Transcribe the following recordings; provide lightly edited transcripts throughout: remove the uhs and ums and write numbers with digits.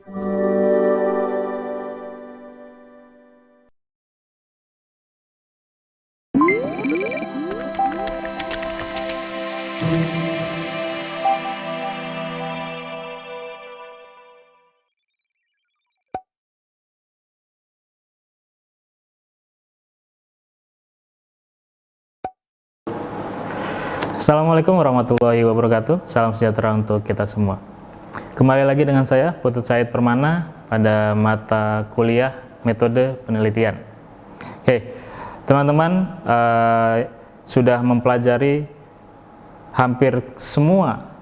Assalamualaikum warahmatullahi wabarakatuh. Salam sejahtera untuk kita semua. Kembali lagi dengan saya, Putut Said Permana, pada mata kuliah metode penelitian. Oke, teman-teman sudah mempelajari hampir semua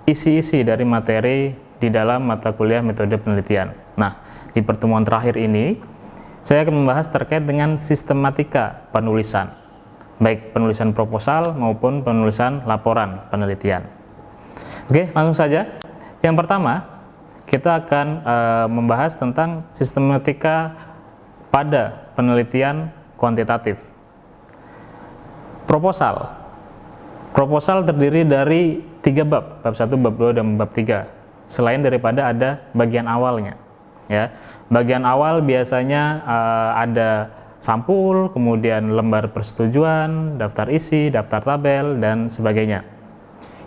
isi-isi dari materi di dalam mata kuliah metode penelitian. Nah, di pertemuan terakhir ini, saya akan membahas terkait dengan sistematika penulisan, baik penulisan proposal maupun penulisan laporan penelitian. Oke, langsung saja. Yang pertama, kita akan membahas tentang sistematika pada penelitian kuantitatif. Proposal terdiri dari 3 bab, bab 1, bab 2, dan bab 3. Selain daripada ada bagian awalnya, ya. Bagian awal biasanya ada sampul, kemudian lembar persetujuan, daftar isi, daftar tabel, dan sebagainya.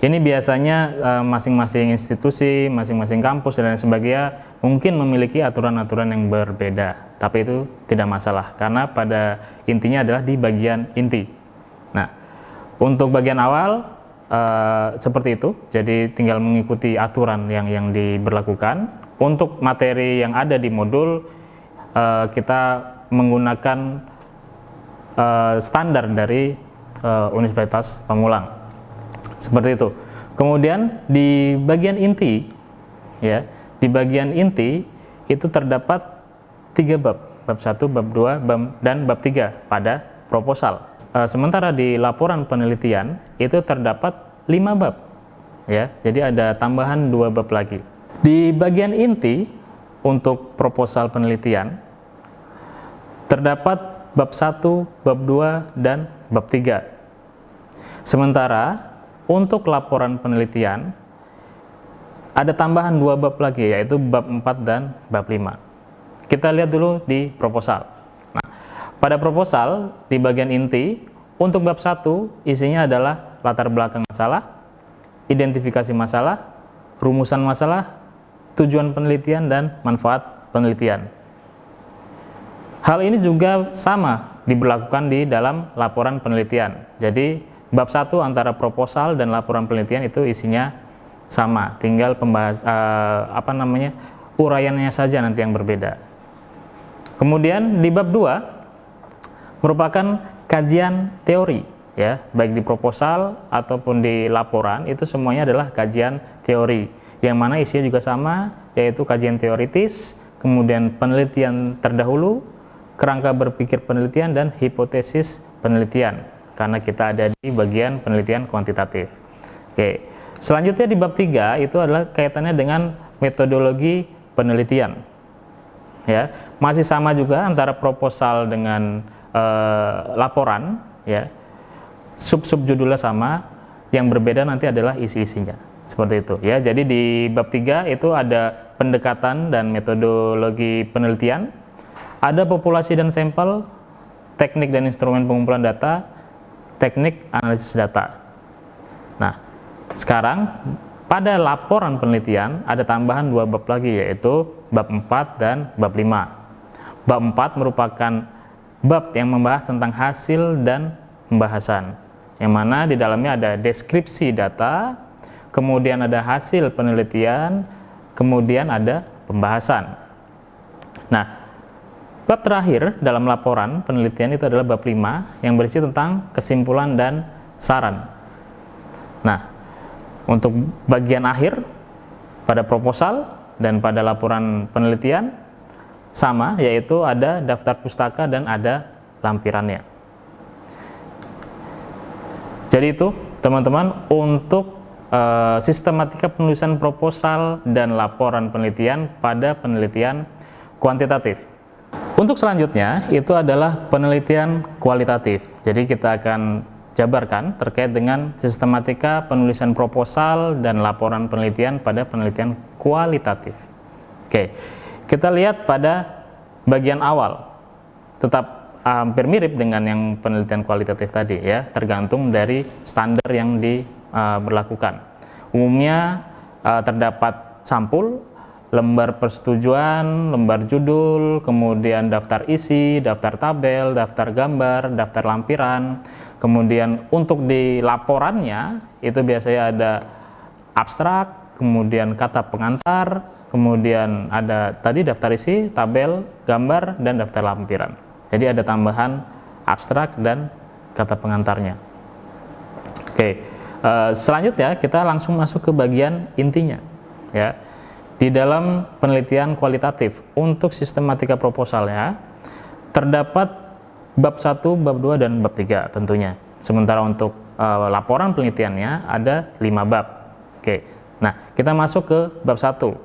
Ini biasanya masing-masing institusi, masing-masing kampus, dan lain sebagainya mungkin memiliki aturan-aturan yang berbeda. Tapi itu tidak masalah, karena pada intinya adalah di bagian inti. Nah, untuk bagian awal seperti itu, jadi tinggal mengikuti aturan yang diberlakukan. Untuk materi yang ada di modul, kita menggunakan standar dari Universitas Pamulang, seperti itu. Kemudian di bagian inti, ya, di bagian inti itu terdapat 3 bab, bab 1, bab 2, dan bab 3 pada proposal. Sementara di laporan penelitian itu terdapat 5 bab, ya, jadi ada tambahan 2 bab lagi. Di bagian inti untuk proposal penelitian terdapat bab 1, bab 2, dan bab 3. Sementara untuk laporan penelitian ada tambahan 2 bab lagi, yaitu bab 4 dan bab 5. Kita lihat dulu di proposal. Nah, pada proposal di bagian inti untuk bab 1 isinya adalah latar belakang masalah, identifikasi masalah, rumusan masalah, tujuan penelitian, dan manfaat penelitian. Hal ini juga sama diberlakukan di dalam laporan penelitian. Jadi bab 1 antara proposal dan laporan penelitian itu isinya sama, tinggal uraiannya saja nanti yang berbeda. Kemudian di bab 2 merupakan kajian teori, ya, baik di proposal ataupun di laporan itu semuanya adalah kajian teori, yang mana isinya juga sama, yaitu kajian teoritis, kemudian penelitian terdahulu, kerangka berpikir penelitian, dan hipotesis penelitian, karena kita ada di bagian penelitian kuantitatif. Oke, selanjutnya di bab 3 itu adalah kaitannya dengan metodologi penelitian, ya, masih sama juga antara proposal dengan laporan, ya, sub judulnya sama, yang berbeda nanti adalah isi-isinya, seperti itu, ya. Jadi di bab 3 itu ada pendekatan dan metodologi penelitian, ada populasi dan sampel, teknik dan instrumen pengumpulan data, teknik analisis data. Nah, sekarang pada laporan penelitian ada tambahan 2 bab lagi, yaitu bab 4 dan bab 5. Bab 4 merupakan bab yang membahas tentang hasil dan pembahasan, yang mana di dalamnya ada deskripsi data, kemudian ada hasil penelitian, kemudian ada pembahasan. Nah, bab terakhir dalam laporan penelitian itu adalah bab 5 yang berisi tentang kesimpulan dan saran. Nah, untuk bagian akhir pada proposal dan pada laporan penelitian sama, yaitu ada daftar pustaka dan ada lampirannya. Jadi itu teman-teman untuk sistematika penulisan proposal dan laporan penelitian pada penelitian kuantitatif. Untuk selanjutnya itu adalah penelitian kualitatif. Jadi kita akan jabarkan terkait dengan sistematika penulisan proposal dan laporan penelitian pada penelitian kualitatif. Oke, kita lihat pada bagian awal, tetap hampir mirip dengan yang penelitian kualitatif tadi ya, tergantung dari standar yang diberlakukan. Umumnya terdapat sampul, lembar persetujuan, lembar judul, kemudian daftar isi, daftar tabel, daftar gambar, daftar lampiran. Kemudian untuk di laporannya itu biasanya ada abstrak, kemudian kata pengantar, kemudian ada tadi daftar isi, tabel, gambar, dan daftar lampiran. Jadi ada tambahan abstrak dan kata pengantarnya. Oke, selanjutnya kita langsung masuk ke bagian intinya ya. Di dalam penelitian kualitatif untuk sistematika proposalnya terdapat bab 1, bab 2, dan bab 3 tentunya. Sementara untuk laporan penelitiannya ada 5 bab. Oke. Nah, kita masuk ke bab 1.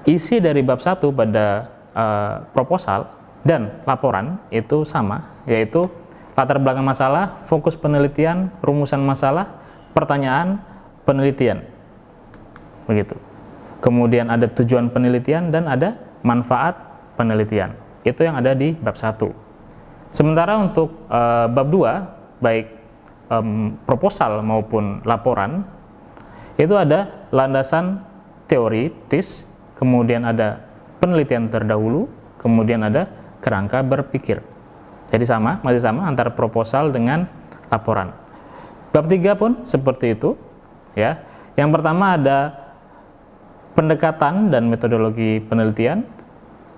Isi dari bab 1 pada proposal dan laporan itu sama, yaitu latar belakang masalah, fokus penelitian, rumusan masalah, pertanyaan, penelitian. Begitu. Kemudian ada tujuan penelitian dan ada manfaat penelitian. Itu yang ada di bab 1. Sementara untuk bab 2, baik proposal maupun laporan, itu ada landasan teoritis, kemudian ada penelitian terdahulu, kemudian ada kerangka berpikir. Jadi masih sama antara proposal dengan laporan. Bab 3 pun seperti itu ya. Yang pertama ada pendekatan dan metodologi penelitian,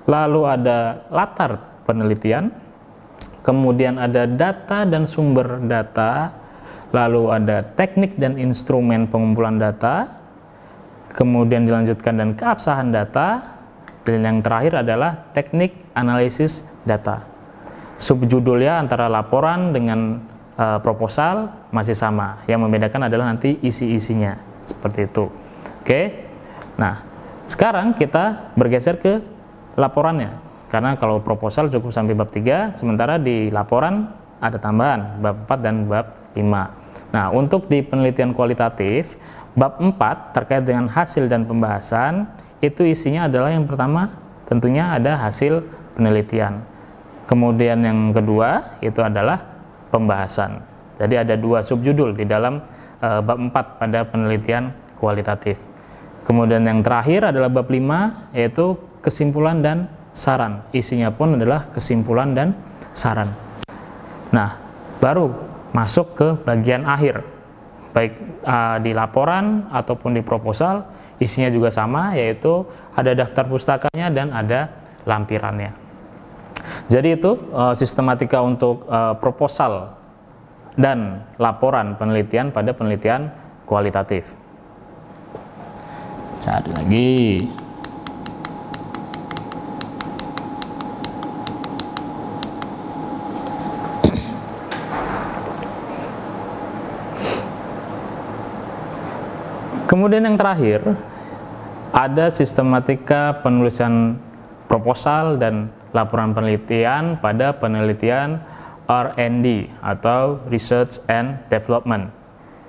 lalu ada latar penelitian, kemudian ada data dan sumber data, lalu ada teknik dan instrumen pengumpulan data, kemudian dilanjutkan dan keabsahan data, dan yang terakhir adalah teknik analisis data. Subjudulnya antara laporan dengan proposal masih sama, yang membedakan adalah nanti isi-isinya, seperti itu. Oke. Nah, sekarang kita bergeser ke laporannya, karena kalau proposal cukup sampai bab 3, sementara di laporan ada tambahan bab 4 dan bab 5. Nah, untuk di penelitian kualitatif, bab 4 terkait dengan hasil dan pembahasan, itu isinya adalah yang pertama tentunya ada hasil penelitian. Kemudian yang kedua itu adalah pembahasan. Jadi ada 2 subjudul di dalam bab 4 pada penelitian kualitatif. Kemudian yang terakhir adalah bab 5, yaitu kesimpulan dan saran. Isinya pun adalah kesimpulan dan saran. Nah, baru masuk ke bagian akhir. Baik di laporan ataupun di proposal, isinya juga sama, yaitu ada daftar pustakanya dan ada lampirannya. Jadi itu sistematika untuk proposal dan laporan penelitian pada penelitian kualitatif. Cari lagi. Kemudian yang terakhir ada sistematika penulisan proposal dan laporan penelitian pada penelitian R&D atau Research and Development.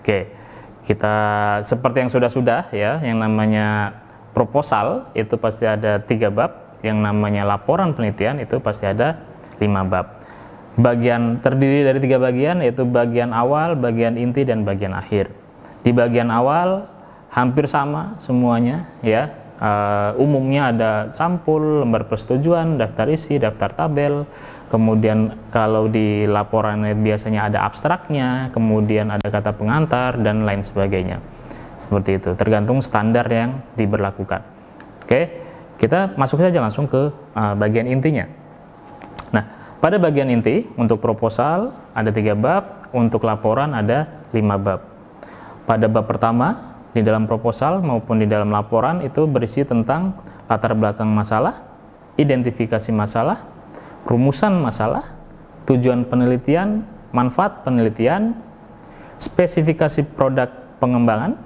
Oke. Kita seperti yang sudah ya, yang namanya proposal itu pasti ada 3 bab, yang namanya laporan penelitian itu pasti ada 5 bab. Bagian terdiri dari 3 bagian, yaitu bagian awal, bagian inti, dan bagian akhir. Di bagian awal hampir sama semuanya ya. Umumnya ada sampul, lembar persetujuan, daftar isi, daftar tabel. Kemudian kalau di laporan biasanya ada abstraknya, kemudian ada kata pengantar dan lain sebagainya. Seperti itu, tergantung standar yang diberlakukan. Oke, kita masuk saja langsung ke bagian intinya. Nah, pada bagian inti untuk proposal ada 3 bab, untuk laporan ada 5 bab. Pada bab pertama di dalam proposal maupun di dalam laporan itu berisi tentang latar belakang masalah, identifikasi masalah, rumusan masalah, tujuan penelitian, manfaat penelitian, spesifikasi produk pengembangan,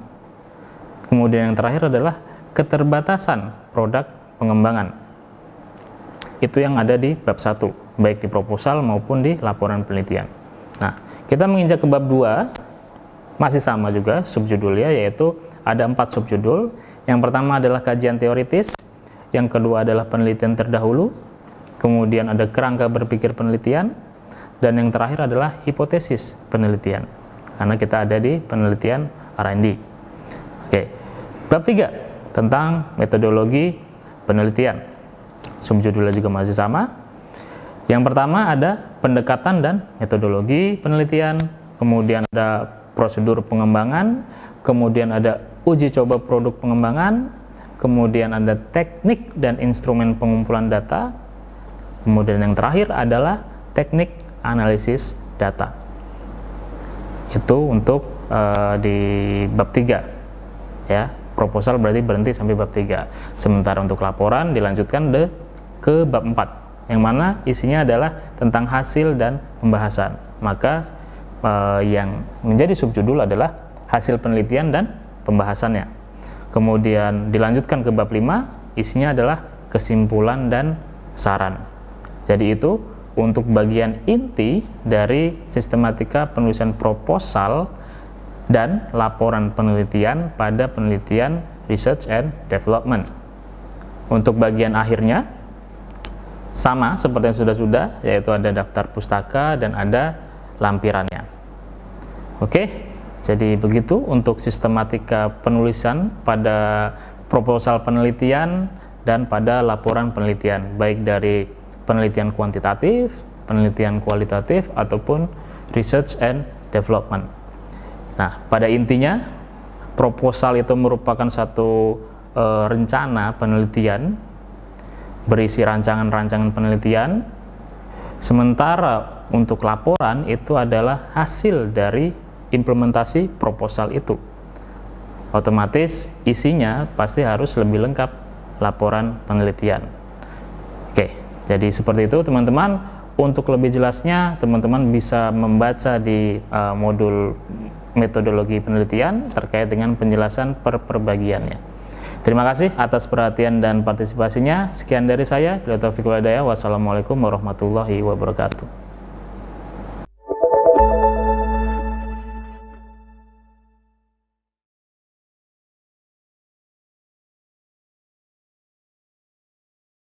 kemudian yang terakhir adalah keterbatasan produk pengembangan. Itu yang ada di bab 1, baik di proposal maupun di laporan penelitian. Nah, kita menginjak ke bab 2, masih sama juga subjudulnya, yaitu ada 4 subjudul. Yang pertama adalah kajian teoritis, yang kedua adalah penelitian terdahulu, kemudian ada kerangka berpikir penelitian, dan yang terakhir adalah hipotesis penelitian, karena kita ada di penelitian R&D. Oke, bab 3 tentang metodologi penelitian. Subjudulnya juga masih sama. Yang pertama ada pendekatan dan metodologi penelitian, kemudian ada prosedur pengembangan, kemudian ada uji coba produk pengembangan, kemudian ada teknik dan instrumen pengumpulan data, kemudian yang terakhir adalah teknik analisis data. Itu untuk di bab 3 ya. Proposal berarti berhenti sampai bab 3. Sementara untuk laporan dilanjutkan ke bab 4 yang mana isinya adalah tentang hasil dan pembahasan. Maka yang menjadi subjudul adalah hasil penelitian dan pembahasannya. Kemudian dilanjutkan ke bab 5, isinya adalah kesimpulan dan saran. Jadi itu untuk bagian inti dari sistematika penulisan proposal dan laporan penelitian pada penelitian research and development. Untuk bagian akhirnya sama seperti yang sudah-sudah, yaitu ada daftar pustaka dan ada lampirannya. Oke, jadi begitu untuk sistematika penulisan pada proposal penelitian dan pada laporan penelitian, baik dari penelitian kuantitatif, penelitian kualitatif, ataupun research and development. Nah, pada intinya proposal itu merupakan satu rencana penelitian berisi rancangan-rancangan penelitian, sementara untuk laporan itu adalah hasil dari implementasi proposal itu. Otomatis isinya pasti harus lebih lengkap laporan penelitian. Oke, jadi seperti itu teman-teman. Untuk lebih jelasnya teman-teman bisa membaca di modul metodologi penelitian terkait dengan penjelasan per perbagiannya. Terima kasih atas perhatian dan partisipasinya. Sekian dari saya. Wassalamualaikum warahmatullahi wabarakatuh.